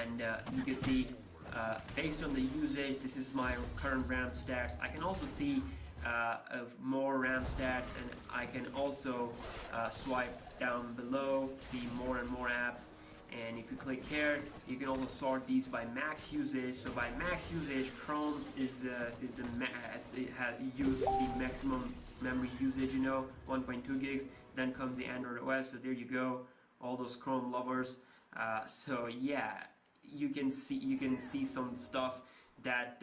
and you can see based on the usage, this is my current RAM stats. I can also see of more RAM stats, and I can also swipe down below, see more and more apps. And if you click here, you can also sort these by max usage. So by max usage, Chrome is it has used the maximum memory usage, 1.2 gigs. Then comes the Android OS. So there you go, all those Chrome lovers. So yeah, you can see some stuff that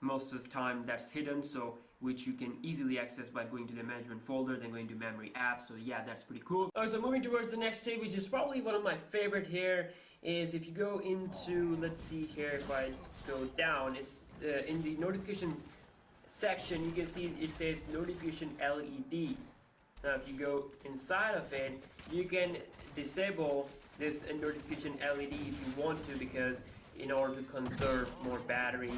most of the time that's hidden, so which you can easily access by going to the management folder, then going to memory apps. So yeah, that's pretty cool. Alright, so moving towards the next tab, which is probably one of my favorite here, is if you go into, let's see here, if I go down, it's in the notification section, you can see it says notification LED. Now if you go inside of it, you can disable this notification LED if you want to, because in order to conserve more battery.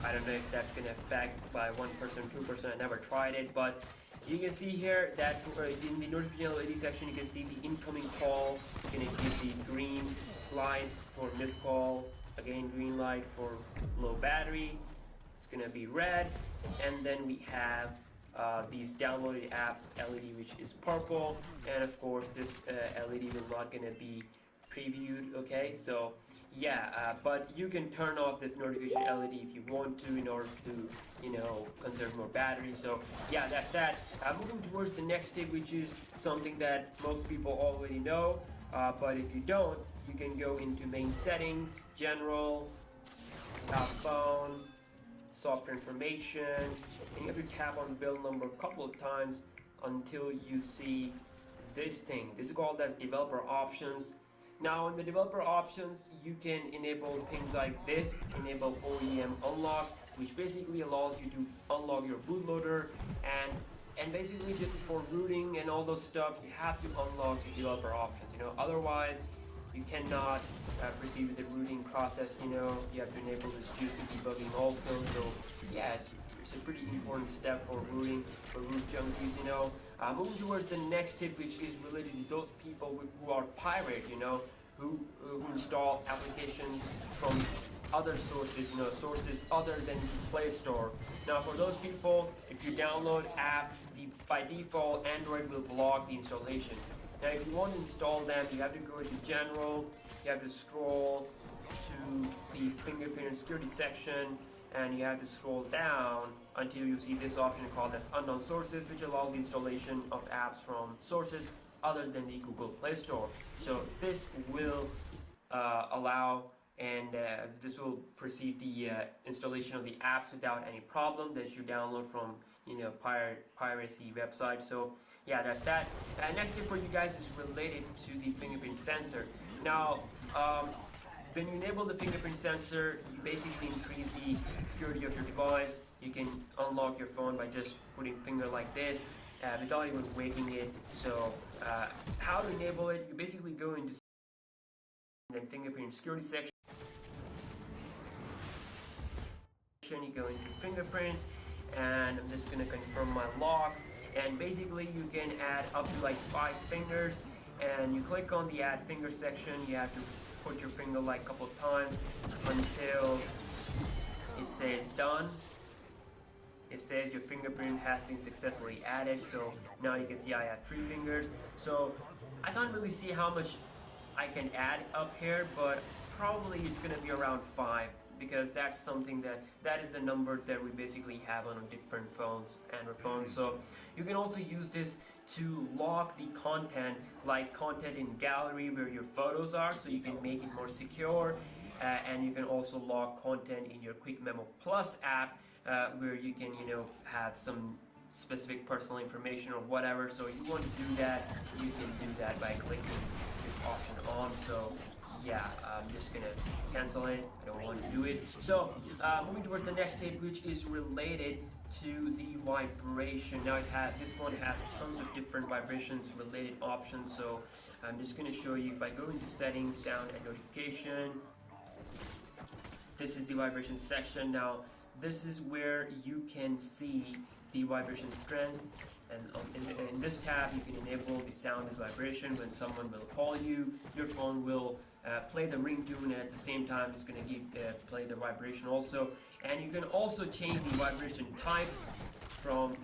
I don't know if that's going to affect by 1%, 2%, I never tried it, but you can see here that in the notification LED section, you can see the incoming call. You can give the green light for missed call, again green light for low battery, it's going to be red, and then we have these downloaded apps LED, which is purple, and of course this LED will not going to be previewed. Okay, so yeah, but you can turn off this notification LED if you want to, in order to conserve more battery. So yeah, that's that. Moving towards the next step, which is something that most people already know, but if you don't, you can go into main settings, general, top phone, software information, and you have to tap on build number a couple of times until you see this thing. This is called as developer options. Now in the developer options, you can enable things like this, enable OEM unlock, which basically allows you to unlock your bootloader, and basically just for rooting and all those stuff, you have to unlock the developer options, otherwise you cannot proceed with the rooting process, you have to enable this juice debugging also. So yeah, it's a pretty important step for rooting, for root junkies, moving towards the next tip, which is related to those people who are pirate, who install applications from other sources, sources other than the Play Store. Now for those people, if you download app, by default Android will block the installation. Now if you want to install them, you have to go into general, you have to scroll to the fingerprint and security section, and you have to scroll down until you see this option called as unknown sources, which allows the installation of apps from sources other than the Google Play Store. So this will allow, and this will proceed the installation of the apps without any problems that you download from piracy websites. So yeah, that's that. Next tip for you guys is related to the fingerprint sensor. Now when you enable the fingerprint sensor, you basically increase the security of your device. You can unlock your phone by just putting finger like this without even waking it. So how to enable it, you basically go into the fingerprint security section, you go into fingerprints, and I'm just going to confirm my lock, and basically you can add up to like 5 fingers, and you click on the add finger section. You have to put your finger like a couple of times until it says done. It says your fingerprint has been successfully added. So now you can see I have 3 fingers. So I can't really see how much I can add up here, but probably it's going to be around 5, because that's something that is the number that we basically have on different phones, Android phones. So you can also use this to lock the content, like content in gallery where your photos are, so you can make it more secure. And you can also lock content in your Quick Memo Plus app, where you can have some specific personal information or whatever. So if you want to do that, you can do that by clicking this option on. So yeah, I'm just gonna cancel it. I don't want to do it. So moving towards the next tip, which is related to the vibration. Now this one has tons of different vibrations related options. So I'm just gonna show you. If I go into settings, down at notification, this is the vibration section. Now this is where you can see the vibration strength, and in this tab you can enable the sound and vibration. When someone will call you, your phone will play the ringtone at the same time. It's going to play the vibration also, and you can also change the vibration type from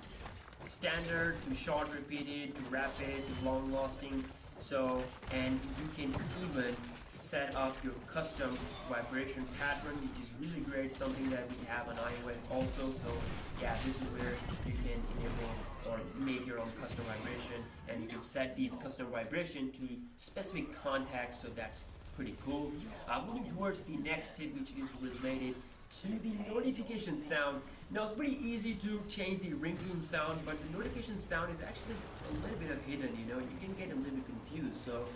standard to short repeated to rapid to long lasting. So, and you can even set up your custom vibration pattern, which is really great, something that we have on iOS also. So yeah, this is where you can enable or make your own custom vibration, and you can set these custom vibration to specific contacts, so that's pretty cool. Moving towards the next tip, which is related to the notification sound. Now it's pretty easy to change the ringtone sound, but the notification sound is actually a little bit of hidden, you know, you can get a little bit confused. So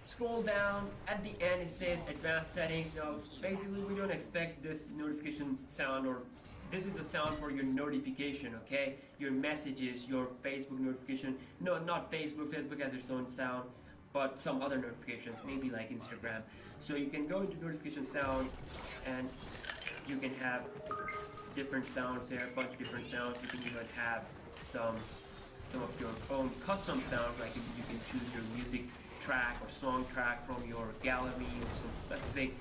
scroll down, at the end it says advanced settings. Now basically we don't expect this notification sound, or this is a sound for your notification, okay? Your messages, your Facebook notification. No, not Facebook. Facebook has its own sound, but some other notifications, maybe like Instagram. So you can go into notification sound, and you can have different sounds there, a bunch of different sounds. You can even have some of your own custom sounds, like you can choose your music track or song track from your gallery, or some specific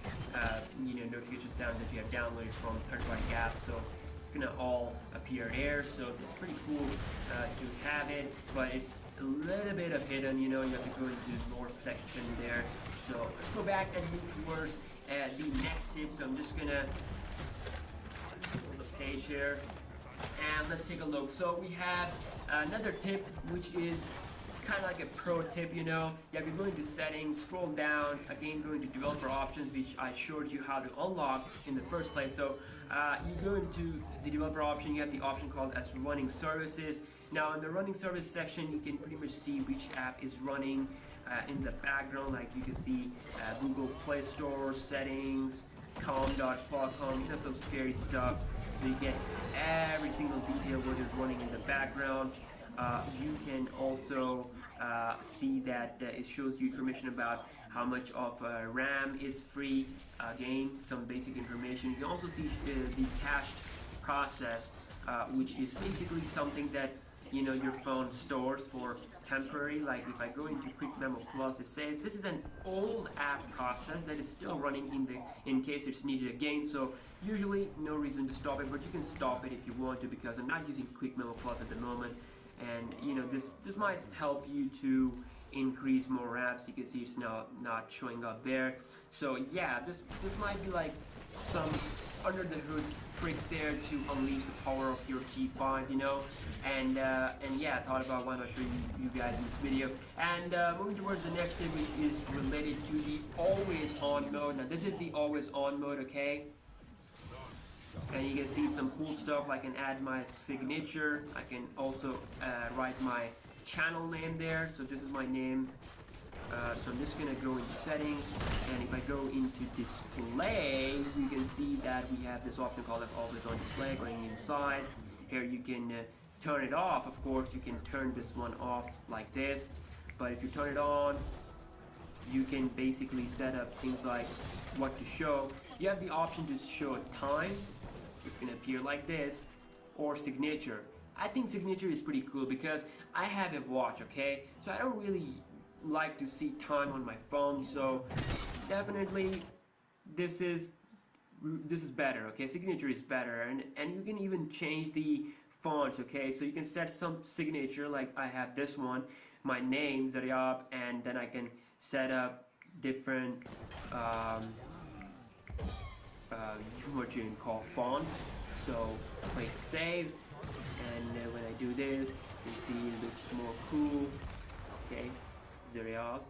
notification sound that you have downloaded from third-party apps. So it's gonna all appear there. So it's pretty cool to have it, but it's a little bit of hidden. You know, you have to go into the more section there. So let's go back and move towards the next tip. So I'm just gonna pull the page here, and let's take a look. So we have another tip, which is kind of like a pro tip, you know. You have to go into settings, scroll down, again go into developer options, which I showed you how to unlock in the first place. So you go into the developer option, you have the option called as running services. Now in the running service section, you can pretty much see which app is running in the background. Like you can see Google Play Store settings, com.qualcomm, you know, some scary stuff. So you get every single detail what is running in the background. You can also see that it shows you information about how much of RAM is free. Again, some basic information. You can also see the cached process, which is basically something that, you know, your phone stores for temporary. Like if I go into Quick Memo Plus, it says this is an old app process that is still running in case it's needed again. So usually no reason to stop it, but you can stop it if you want to, because I'm not using Quick Memo Plus at the moment. And you know, this might help you to increase more apps. You can see it's now not showing up there. So yeah, this might be like some under the hood tricks there to unleash the power of your G5, you know. And yeah, I thought about why not show you guys in this video. And moving towards the next tip, which is related to the always on mode. Now this is the always on mode, okay? And you can see some cool stuff. I can add my signature. I can also write my channel name there. So this is my name. So I'm just gonna go into settings, and if I go into display, you can see that we have this option called always on display. Going inside here, you can turn it off. Of course, you can turn this one off like this, but if you turn it on, you can basically set up things like what to show. You have the option to show time. It's gonna appear like this, or signature. I think signature is pretty cool because I have a watch, okay? So I don't really like to see time on my phone, so definitely this is better, okay? Signature is better, and you can even change the fonts, okay? So you can set some signature, like I have this one, my name, Zul'jin, and then I can set up different what you can call fonts. So click save, and when I do this, you can see it looks more cool, okay? Zul'jin,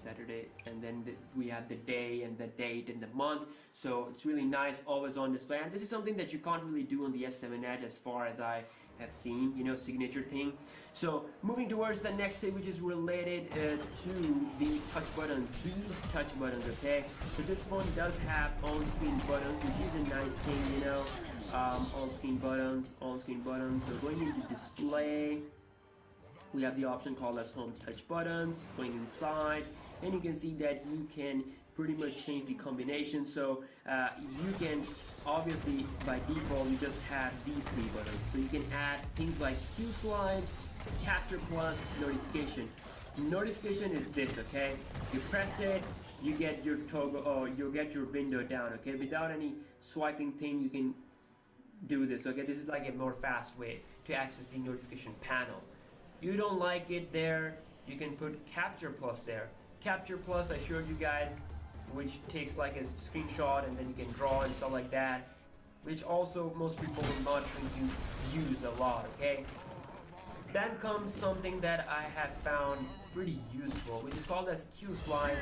Saturday, and then we have the day and the date and the month. So it's really nice, always on display. And this is something that you can't really do on the S7 Edge as far as I have seen, you know, signature thing. So moving towards the next thing, which is related to the touch buttons, these touch buttons, okay? So this phone does have on-screen buttons, which is a nice thing, you know, on-screen buttons. So going into display, we have the option called as home touch buttons. Going inside, and you can see that you can pretty much change the combination. So you can, obviously by default you just have these three buttons, so you can add things like Q slide, capture plus, notification. Notification is this, okay? You press it, you get your toggle, or you'll get your window down. Okay, without any swiping thing, you can do this. Okay, this is like a more fast way to access the notification panel. You don't like it there, you can put Capture Plus there. Capture Plus, I showed you guys, which takes like a screenshot and then you can draw and stuff like that, which also most people will not use a lot. Okay, then comes something that I have found pretty useful, which is called as Q-Slide.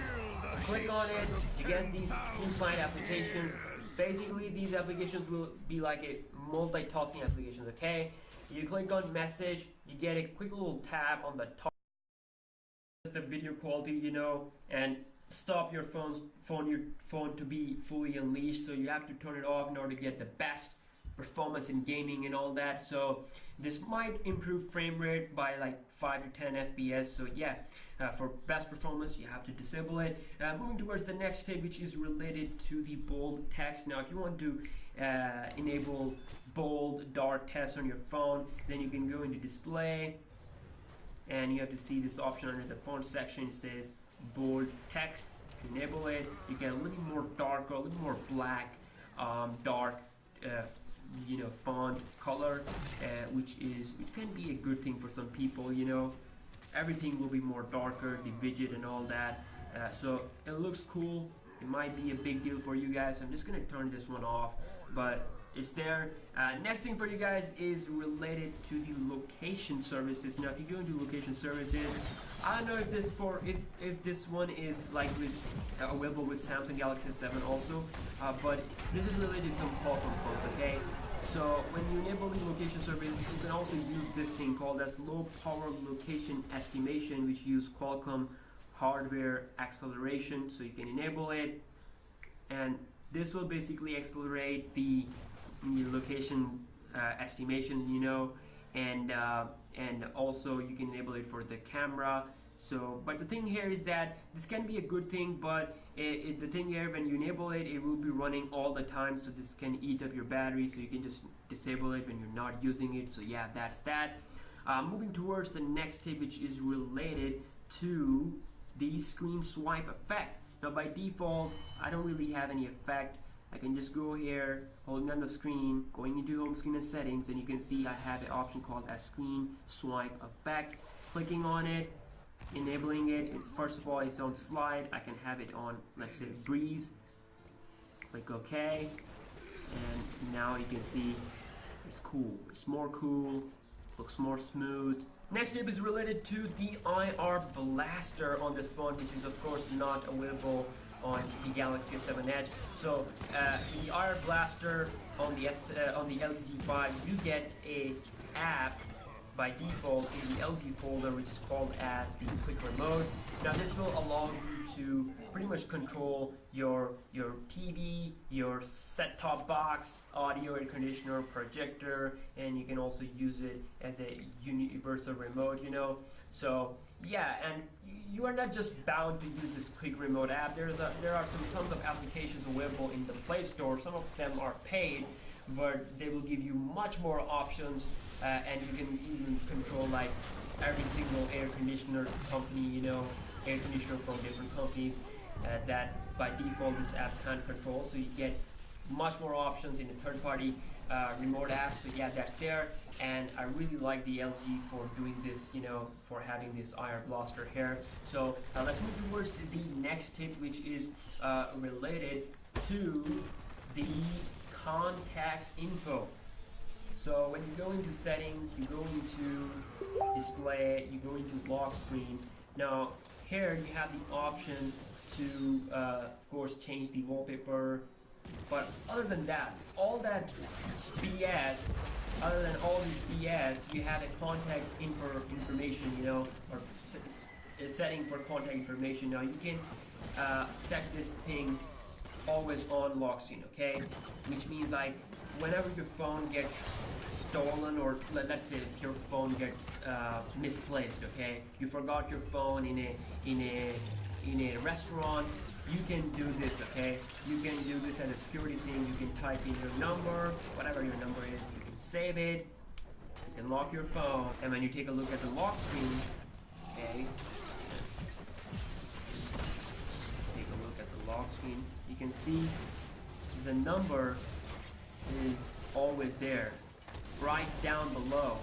Click on it, you get these Q-Slide applications. Basically, these applications will be like a multitasking applications. Okay, you click on message, you get a quick little tab on the top. The video quality, you know, and stop your phone to be fully unleashed. So you have to turn it off in order to get the best performance in gaming and all that. So this might improve frame rate by like 5 to 10 FPS. So yeah, for best performance you have to disable it. Moving towards the next tip, which is related to the bold text. Now if you want to enable bold dark text on your phone, then you can go into display and you have to see this option under the font section. It says bold text. Enable it, you get a little more darker, a little more black, dark you know, font color, which can be a good thing for some people. You know, everything will be more darker, the widget and all that, so it looks cool. It might be a big deal for you guys. I'm just gonna turn this one off, but it's there. Next thing for you guys is related to the location services. Now if you go into location services, I don't know if this one is like available with Samsung Galaxy S7 also, but this is related to some Qualcomm phones. Okay, so when you enable the location service, you can also use this thing called as low power location estimation, which use Qualcomm hardware acceleration. So you can enable it, and this will basically accelerate the location estimation, you know, and also you can enable it for the camera. So, but the thing here is that this can be a good thing, but the thing here, when you enable it, it will be running all the time, so this can eat up your battery, so you can just disable it when you're not using it. So yeah, that's that. Moving towards the next tip, which is related to the screen swipe effect. Now by default, I don't really have any effect. I can just go here, holding on the screen, going into home screen and settings, and you can see I have an option called as screen swipe effect. Clicking on it, enabling it, first of all it's on slide. I can have it on, let's say, breeze. Click OK, and now you can see it's cool. It's more cool, looks more smooth. Next tip is related to the IR blaster on this phone, which is of course not available on the Galaxy S7 Edge. So the IR blaster on the LG G5, you get a app by default in the LG folder, which is called as the Quick Remote. Now this will allow you to pretty much control your TV, your set-top box, audio air conditioner, projector, and you can also use it as a universal remote, you know. So yeah, and you are not just bound to use this Quick Remote app. There are some tons of applications available in the Play Store. Some of them are paid, but they will give you much more options, and you can even control like every single air conditioner company, you know, air conditioner from different companies that by default this app can't control. So you get much more options in the third-party remote app. So yeah, that's there, and I really like the LG for doing this, you know, for having this IR blaster here. So let's move towards the next tip, which is related to the contacts info. So when you go into settings, you go into display, you go into lock screen. Now here you have the option to of course change the wallpaper, but other than that, all that BS, other than all the BS, you have a contact information, you know, or a setting for contact information. Now you can set this thing always on lock screen, okay, which means like whenever your phone gets stolen, or let's say if your phone gets misplaced, okay, you forgot your phone in a restaurant, you can do this, okay. You can do this as a security thing. You can type in your number, whatever your number is, you can save it, you can lock your phone, and when you take a look at the lock screen, okay, take a look lock screen, you can see the number is always there, right down below.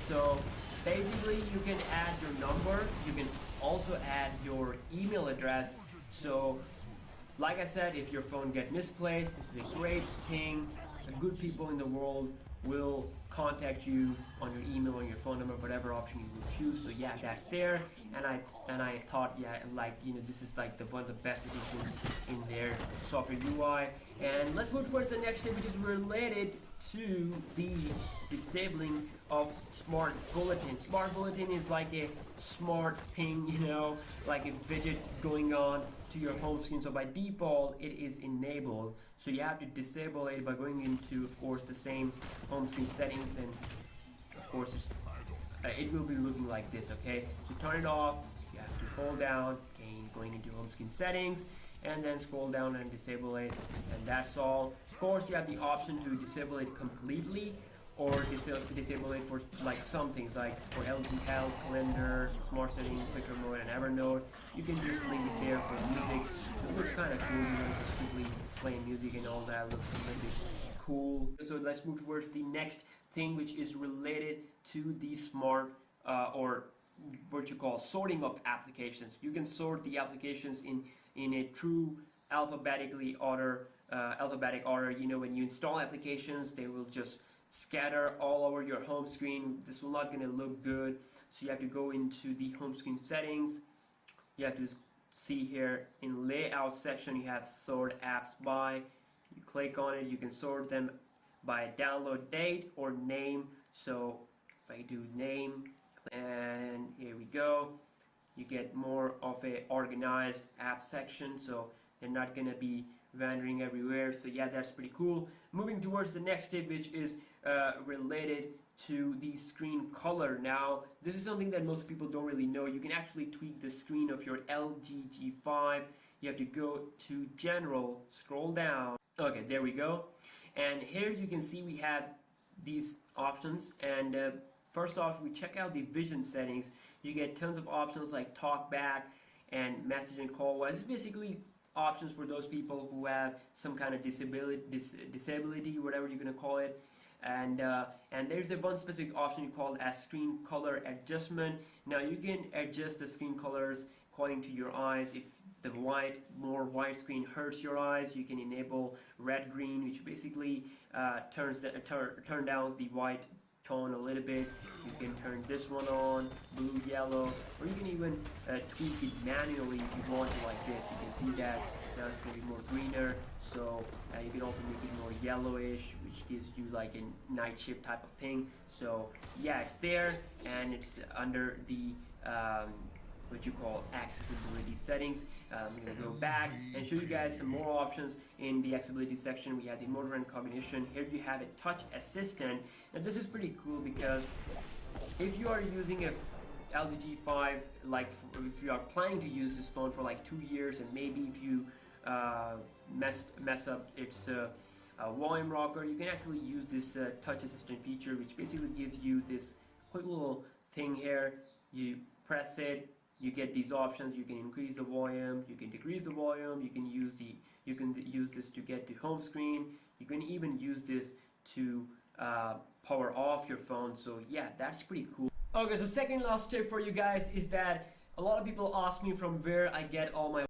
So basically you can add your number, you can also add your email address. So like I said, if your phone gets misplaced, this is a great thing. The good people in the world will contact you on your email, on your phone number, whatever option you will choose. So yeah, that's there. And I thought, yeah, like, you know, this is like one of the best additions in their software UI. And let's move towards the next step, which is related to the disabling of smart bulletin. Smart bulletin is like a smart ping, you know, like a widget going on to your home screen. So by default it is enabled, so you have to disable it by going into, of course, the same home screen settings, and of course it will be looking like this. Okay, to turn it off you have to hold down, again going into home screen settings, and then scroll down and disable it, and that's all. Of course you have the option to disable it completely, or disable it for like some things, like for LG Health, Calendar, Smart Settings, Quicker Mode, and Evernote. You can just leave it there for music. It looks kind of cool, you know, just quickly playing music and all that looks really cool. So let's move towards the next thing, which is related to the smart or what you call sorting of applications. You can sort the applications in a true alphabetic order. You know, when you install applications, they will just scatter all over your home screen. This will not gonna look good, so you have to go into the home screen settings. You have to see here in layout section you have sort apps by. You click on it, you can sort them by download date or name. So if I do name, and here we go, you get more of a organized app section, so they're not gonna be wandering everywhere. So yeah, that's pretty cool. Moving towards the next tip, which is related to the screen color. Now this is something that most people don't really know. You can actually tweak the screen of your LG G5. You have to go to general, scroll down. Okay, there we go, and here you can see we have these options. And first off, we check out the vision settings. You get tons of options like talk back and message and call wise. It's basically options for those people who have some kind of disability, whatever you're gonna call it. And there's a one specific option called as screen color adjustment. Now you can adjust the screen colors according to your eyes. If the more white screen hurts your eyes, you can enable red green, which basically turn down the white tone a little bit. You can turn this one on, blue, yellow, or you can even tweak it manually if you want to, like this. You can see that now it's going to be more greener, so you can also make it more yellowish, which gives you like a night shift type of thing. So yeah, it's there, and it's under the what you call accessibility settings. I'm going to go back and show you guys some more options in the accessibility section. We have the motor and cognition. Here you have a touch assistant, and this is pretty cool because if you are using a LG G5, like if you are planning to use this phone for like 2 years, and maybe if you mess up its volume rocker, you can actually use this touch assistant feature, which basically gives you this quick little thing here. You press it, you get these options. You can increase the volume, you can decrease the volume, you can use this to get to home screen. You can even use this to power off your phone. So yeah, that's pretty cool. Okay, so second last tip for you guys is that a lot of people ask me from where I get all my